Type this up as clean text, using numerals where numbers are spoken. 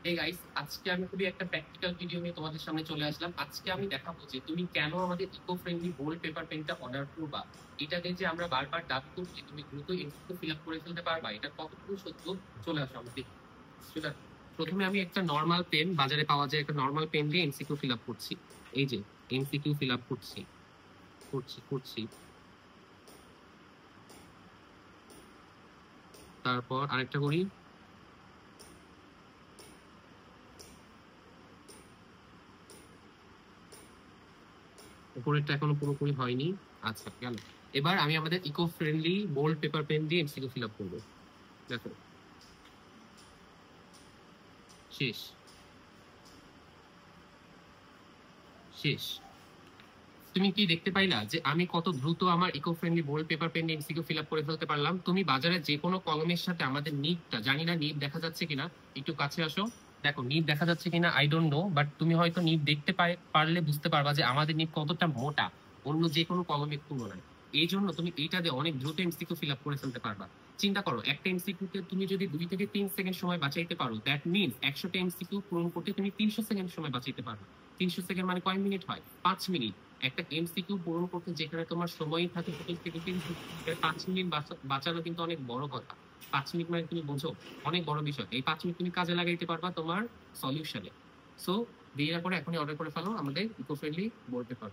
Hey guys, আজকে আমি খুবই একটা প্র্যাকটিক্যাল ভিডিও নিয়ে তোমাদের সামনে চলে আসলাম। আজকে আমি দেখাবো যে তুমি কেন আমাদের ইকো ফ্রেন্ডলি বোল্ড পেপার পেনটা অর্ডার করবা। এটাতে যে আমরা বারবার দাবি করছি তুমি দ্রুত এমসিকিউ ফিল আপ করে ফেলতে পারবা, এটা কতটুকু সত্য চলে আসো আমাদের। সেটা প্রথমে আমি একটা নর্মাল পেন, বাজারে পাওয়া যায় একটা নর্মাল পেন দিয়ে এমসিকিউ ফিল আপ করছি। এই যে এমসিকিউ ফিল আপ করছি করছি করছি তারপর আরেকটা করি। উপরেরটা এখনো পুরোপুরি হয়নি। আচ্ছা, গেল। এবার আমি আমাদের eco friendly bold paper pen দিয়ে এমসিকিউ ফিল আপ করবো। দেখো, শেষ শেষ। তুমি কি দেখতে পাইলা যে আমি কত দ্রুত আমার eco friendly bold paper pen MCQ fill up করে ফেলতে পারলাম? তুমি বাজারে যে কোনো কলমের সাথে আমাদের নিবটা, জানি না নিব দেখা যাচ্ছে কিনা, একটু কাছে আসো। দেখো নিব দেখা যাচ্ছে কিনা আই ডোন্ট নো, বাট তুমি হয়তো নিব দেখতে পারলে বুঝতে পারবা যে আমাদের নিব কতটা মোটা অন্য যে কোনো কলমের তুলনায়। এই জন্য তুমি এইটা দিয়ে অনেক দ্রুত এমসিকিউ ফিল আপ করে ফেলতে পারবা। চিন্তা করো, একটা এমসিকিউতে তুমি যদি 2 থেকে 3 সেকেন্ড সময় বাঁচাইতে পারো, দ্যাট মিনস 100টা এমসিকিউ পূরণ করতে তুমি 300 সেকেন্ড সময় বাঁচাইতে পারবে। 300 সেকেন্ড মানে কয় মিনিট হয়? 5 মিনিট। একটা এমসিকিউ পূরণ করতে যেখানে তোমার সময় থাকে 5 মিনিট বাঁচানো কিন্তু অনেক বড় কথা। 5 মিনিট মানে তুমি বোঝো, অনেক বড় বিষয়। এই 5 মিনিট তুমি কাজে লাগাইতে পারবা তোমার সলিউশনে। সো দেরি না করে এখনই অর্ডার করে ফেলো আমাদের ইকো ফ্রেন্ডলি বোর্ড পেপার।